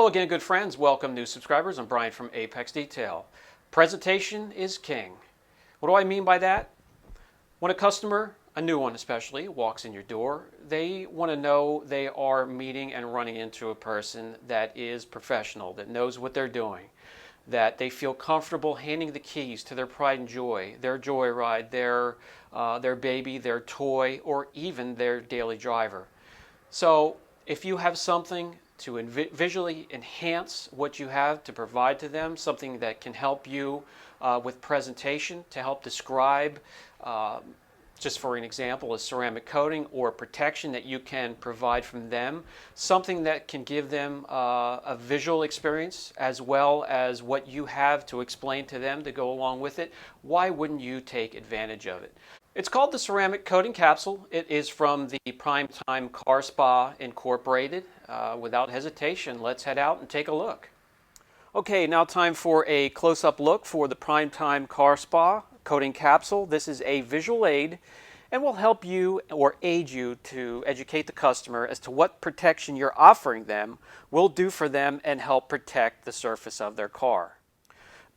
Hello again, good friends. Welcome, new subscribers. I'm Brian from Apex Detail. Presentation is king. What do I mean by that? When a customer, a new one especially, walks in your door, they want to know they are meeting and running into a person that is professional, that knows what they're doing, that they feel comfortable handing the keys to their pride and joy, their joyride, their baby, their toy, or even their daily driver. So if you have something to visually enhance what you have to provide to them, something that can help you with presentation, to help describe, just for an example, a ceramic coating or protection that you can provide from them, something that can give them a visual experience as well as what you have to explain to them to go along with it, why wouldn't you take advantage of it? It's called the Ceramic Coating Capsule. It is from the Primetime Car Spa Incorporated. Without hesitation, let's head out and take a look. Okay, now time for a close-up look for the Primetime Car Spa Coating Capsule. This is a visual aid and will help you or aid you to educate the customer as to what protection you're offering them will do for them and help protect the surface of their car.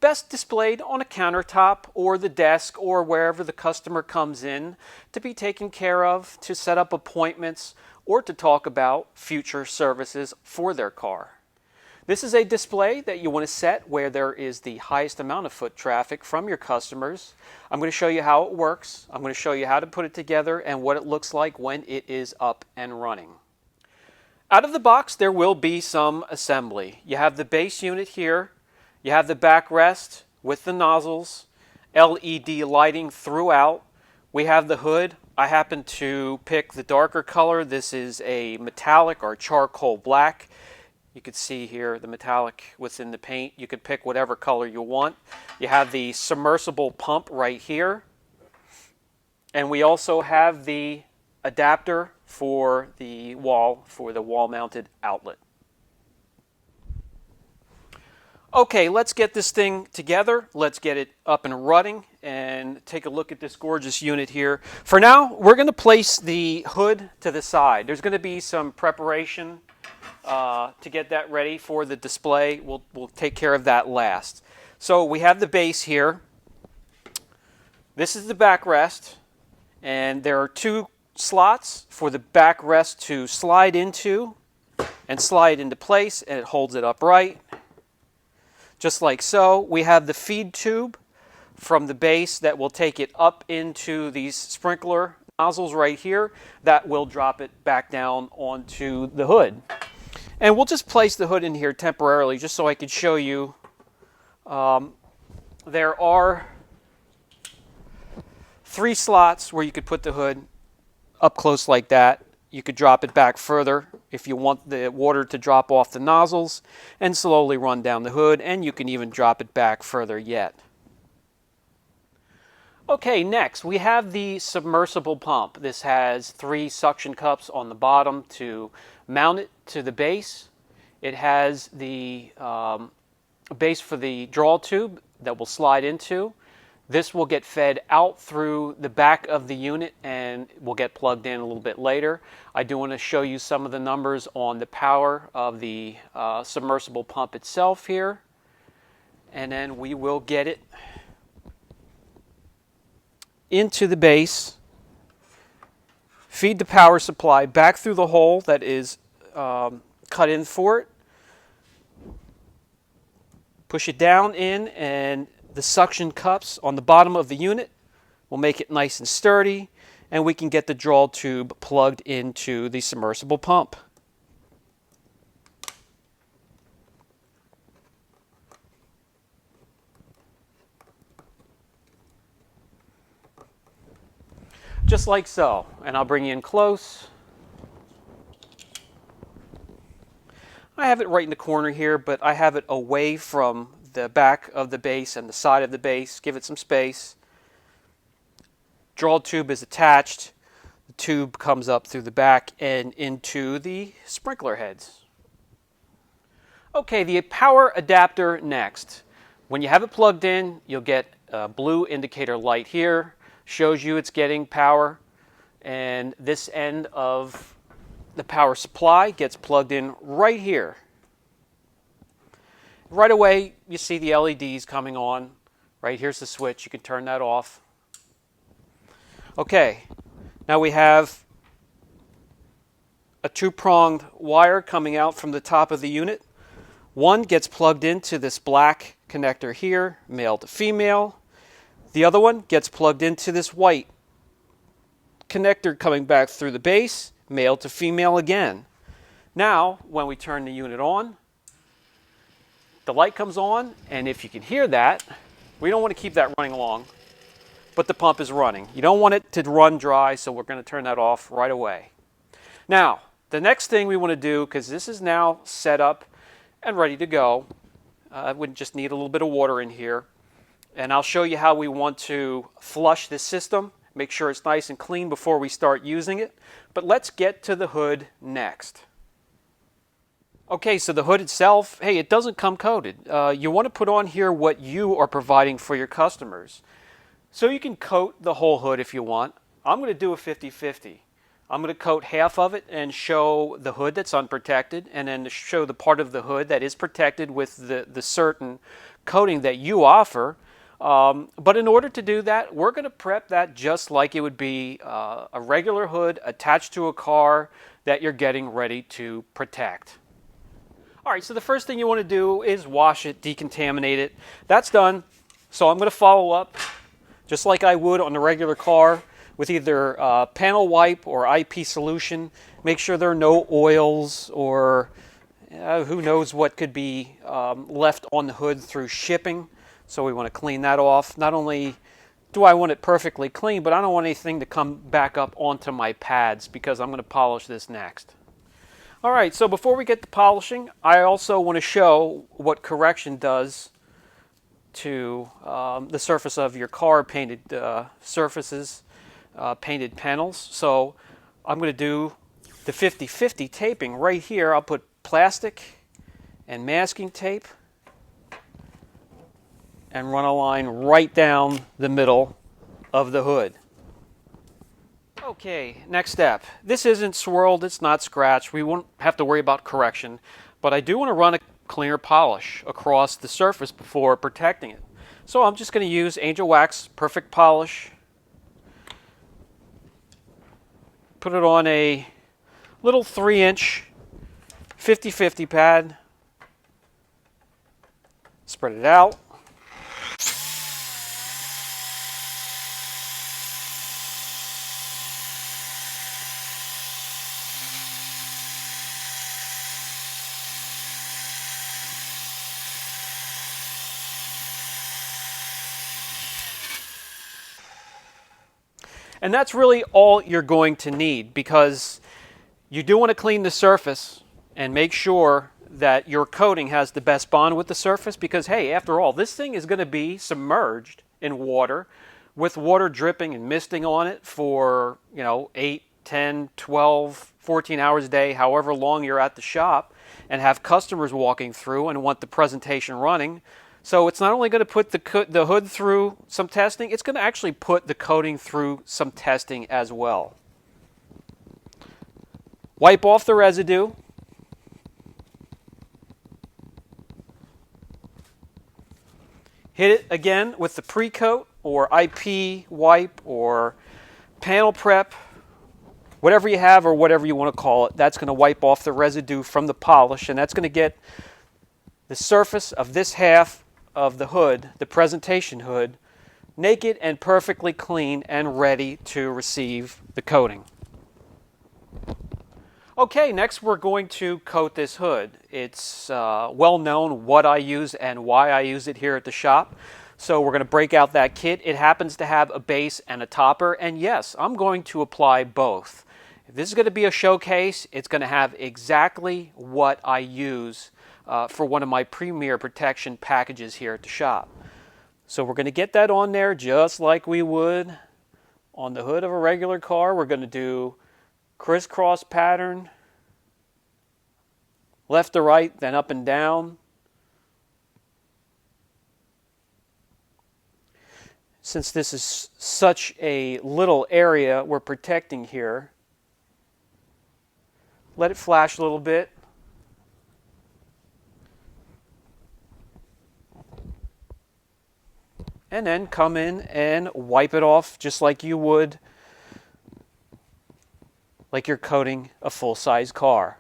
Best displayed on a countertop or the desk or wherever the customer comes in to be taken care of, to set up appointments, or to talk about future services for their car. This is a display that you want to set where there is the highest amount of foot traffic from your customers. I'm going to show you how it works. I'm going to show you how to put it together and what it looks like when it is up and running. Out of the box, there will be some assembly. You have the base unit here. You have the backrest with the nozzles, LED lighting throughout. We have the hood. I happen to pick the darker color. This is a metallic or charcoal black. You can see here the metallic within the paint. You can pick whatever color you want. You have the submersible pump right here. And we also have the adapter for the wall-mounted outlet. Okay, let's get this thing together. Let's get it up and running and take a look at this gorgeous unit here. For now, we're going to place the hood to the side. There's going to be some preparation to get that ready for the display. We'll take care of that last. So we have the base here. This is the backrest, and there are two slots for the backrest to slide into and slide into place, and it holds it upright. Just like so. We have the feed tube from the base that will take it up into these sprinkler nozzles right here that will drop it back down onto the hood. And we'll just place the hood in here temporarily just so I could show you. There are 3 slots where you could put the hood up close like that. You could drop it back further if you want the water to drop off the nozzles and slowly run down the hood, and you can even drop it back further yet. Okay, next we have the submersible pump. This has 3 suction cups on the bottom to mount it to the base. It has the base for the draw tube that will slide into. This will get fed out through the back of the unit and will get plugged in a little bit later. I do want to show you some of the numbers on the power of the submersible pump itself here. And then we will get it into the base, feed the power supply back through the hole that is cut in for it, push it down in, and the suction cups on the bottom of the unit will make it nice and sturdy, and we can get the draw tube plugged into the submersible pump. Just like so, and I'll bring you in close. I have it right in the corner here, but I have it away from the back of the base and the side of the base. Give it some space. Draw tube is attached. The tube comes up through the back and into the sprinkler heads. Okay, the power adapter next. When you have it plugged in, you'll get a blue indicator light here. Shows you it's getting power. And this end of the power supply gets plugged in right here. Right away, you see the LEDs coming on. Right here's the switch. You can turn that off. Okay, now we have a two-pronged wire coming out from the top of the unit. One gets plugged into this black connector here, male to female. The other one gets plugged into this white connector coming back through the base, male to female again. Now, when we turn the unit on, the light comes on, and if you can hear that, we don't want to keep that running long, but the pump is running. You don't want it to run dry, so we're going to turn that off right away. Now, the next thing we want to do, because this is now set up and ready to go, we just need a little bit of water in here, and I'll show you how we want to flush this system, make sure it's nice and clean before we start using it. But let's get to the hood next. Okay, so the hood itself, hey, it doesn't come coated. You want to put on here what you are providing for your customers. So you can coat the whole hood if you want. I'm going to do a 50-50. I'm going to coat half of it and show the hood that's unprotected, and then show the part of the hood that is protected with the certain coating that you offer. But in order to do that, we're going to prep that just like it would be a regular hood attached to a car that you're getting ready to protect. All right, so the first thing you want to do is wash it, decontaminate it. That's done. So I'm going to follow up just like I would on a regular car with either panel wipe or IP solution. Make sure there are no oils or who knows what could be left on the hood through shipping. So we want to clean that off. Not only do I want it perfectly clean, but I don't want anything to come back up onto my pads because I'm going to polish this next. All right, so before we get to polishing, I also want to show what correction does to the surface of your car, painted surfaces, painted panels. So I'm going to do the 50-50 taping right here. I'll put plastic and masking tape and run a line right down the middle of the hood. Okay, next step. This isn't swirled, it's not scratched. We won't have to worry about correction, but I do want to run a cleaner polish across the surface before protecting it. So I'm just going to use Angel Wax Perfect Polish. Put it on a little 3-inch 50-50 pad. Spread it out. And that's really all you're going to need, because you do want to clean the surface and make sure that your coating has the best bond with the surface, because hey, after all, this thing is going to be submerged in water with water dripping and misting on it for 8, 10, 12, 14 hours a day, however long you're at the shop, and have customers walking through and want the presentation running. So it's not only going to put the hood through some testing, it's going to actually put the coating through some testing as well. Wipe off the residue. Hit it again with the pre-coat or IP wipe or panel prep, whatever you have or whatever you want to call it. That's going to wipe off the residue from the polish, and that's going to get the surface of this half of the hood, the presentation hood, naked and perfectly clean and ready to receive the coating. Okay, next we're going to coat this hood. It's well known what I use and why I use it here at the shop. So we're going to break out that kit. It happens to have a base and a topper, and yes, I'm going to apply both. If this is going to be a showcase, it's going to have exactly what I use for one of my premier protection packages here at the shop. So we're going to get that on there just like we would on the hood of a regular car. We're going to do crisscross pattern, left to right, then up and down. Since this is such a little area we're protecting here, let it flash a little bit. and then come in and wipe it off just like you would, like you're coating a full-size car.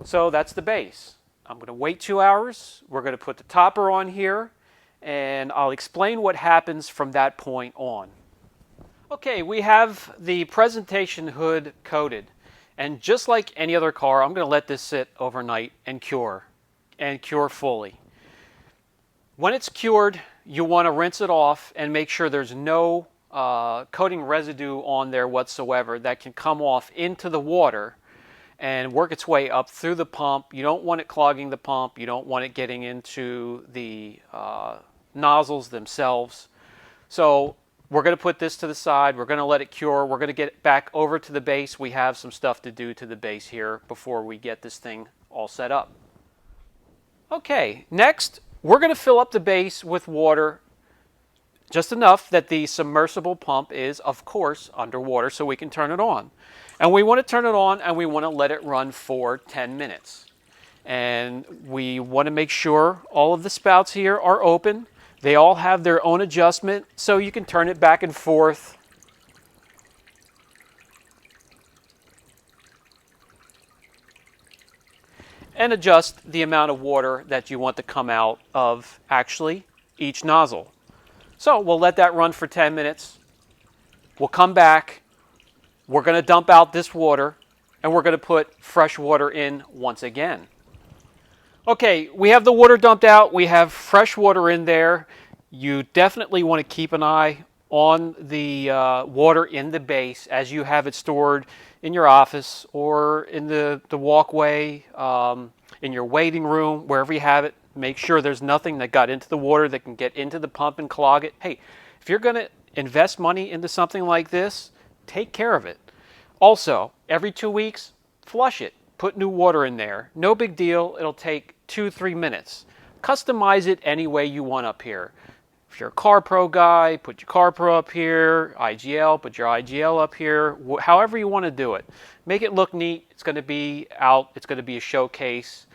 So that's the base. I'm going to wait 2 hours. We're going to put the topper on here, and I'll explain what happens from that point on. Okay, we have the presentation hood coated, and just like any other car, I'm going to let this sit overnight and cure fully. When it's cured, you want to rinse it off and make sure there's no coating residue on there whatsoever that can come off into the water and work its way up through the pump. You don't want it clogging the pump. You don't want it getting into the nozzles themselves. So we're going to put this to the side. We're going to let it cure. We're going to get back over to the base. We have some stuff to do to the base here before we get this thing all set up. Okay, next we're going to fill up the base with water, just enough that the submersible pump is, of course, underwater so we can turn it on. And we want to turn it on and we want to let it run for 10 minutes. And we want to make sure all of the spouts here are open. They all have their own adjustment, so you can turn it back and forth. And adjust the amount of water that you want to come out of actually each nozzle. So we'll let that run for 10 minutes. We'll come back. We're going to dump out this water, and we're going to put fresh water in once again. Okay, we have the water dumped out. We have fresh water in there. You definitely want to keep an eye on the water in the base as you have it stored in your office or in the walkway, in your waiting room, wherever you have it. Make sure there's nothing that got into the water that can get into the pump and clog it. Hey, if you're going to invest money into something like this, take care of it. Also, every 2 weeks, flush it. Put new water in there. No big deal. It'll take 2-3 minutes. Customize it any way you want up here. If you're a Car Pro guy, put your Car Pro up here. IGL, put your IGL up here. However you want to do it. Make it look neat. It's going to be out. It's going to be a showcase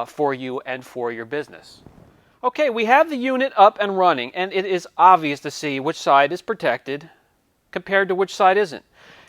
for you and for your business. Okay, we have the unit up and running, and it is obvious to see which side is protected compared to which side isn't.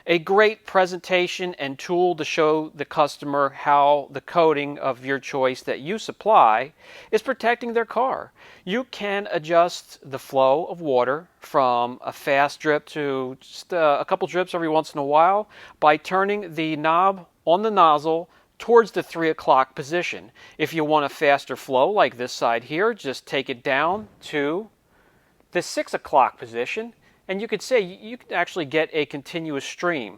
A great presentation and tool to show the customer how the coating of your choice that you supply is protecting their car. You can adjust the flow of water from a fast drip to just a couple drips every once in a while by turning the knob on the nozzle towards the 3 o'clock position. If you want a faster flow like this side here, just take it down to the 6 o'clock position. And you could say you could actually get a continuous stream.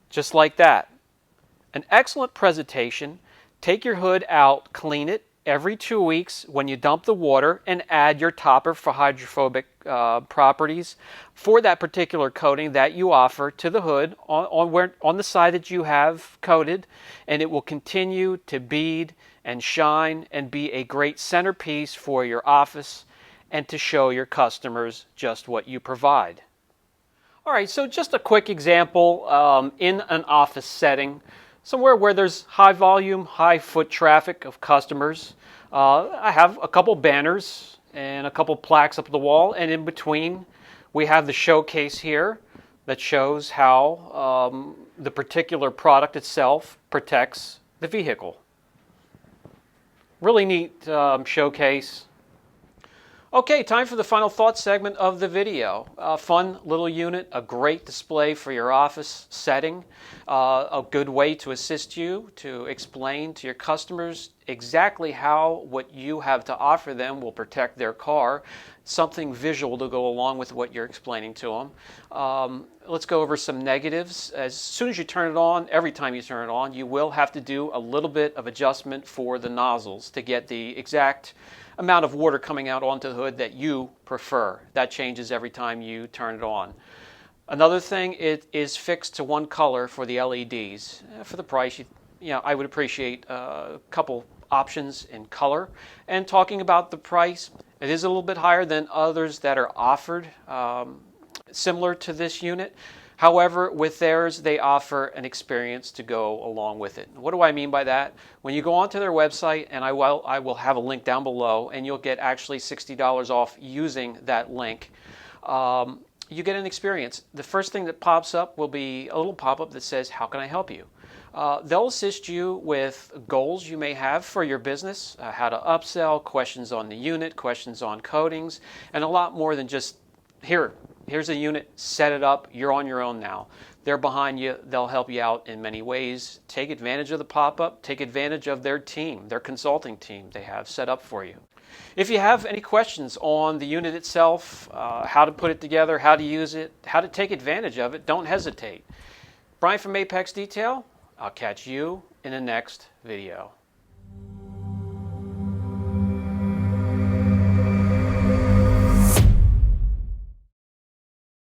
Just like that. An excellent presentation. Take your hood out, clean it every 2 weeks when you dump the water, and add your topper for hydrophobic properties for that particular coating that you offer to the hood on the side that you have coated, and it will continue to bead and shine and be a great centerpiece for your office and to show your customers just what you provide. All right, so just a quick example in an office setting, somewhere where there's high volume, high foot traffic of customers. I have a couple banners and a couple plaques up the wall, and in between we have the showcase here that shows how the particular product itself protects the vehicle. Really neat showcase. Okay, time for the final thoughts segment of the video. A fun little unit, a great display for your office setting, a good way to assist you to explain to your customers exactly how what you have to offer them will protect their car, something visual to go along with what you're explaining to them. Let's go over some negatives. As soon as you turn it on, every time you turn it on, you will have to do a little bit of adjustment for the nozzles to get the exact amount of water coming out onto the hood that you prefer. That changes every time you turn it on. Another thing, it is fixed to one color for the LEDs. For the price, I would appreciate a couple options in color. And talking about the price, it is a little bit higher than others that are offered similar to this unit. However, with theirs, they offer an experience to go along with it. What do I mean by that? When you go onto their website, and I will have a link down below, and you'll get actually $60 off using that link. You get an experience. The first thing that pops up will be a little pop-up that says, how can I help you? They'll assist you with goals you may have for your business, how to upsell, questions on the unit, questions on coatings, and a lot more than just, here's a unit, set it up, you're on your own now. They're behind you, they'll help you out in many ways. Take advantage of the pop-up, take advantage of their team, their consulting team they have set up for you. If you have any questions on the unit itself, how to put it together, how to use it, how to take advantage of it, don't hesitate. Brian from Apex Detail, I'll catch you in the next video.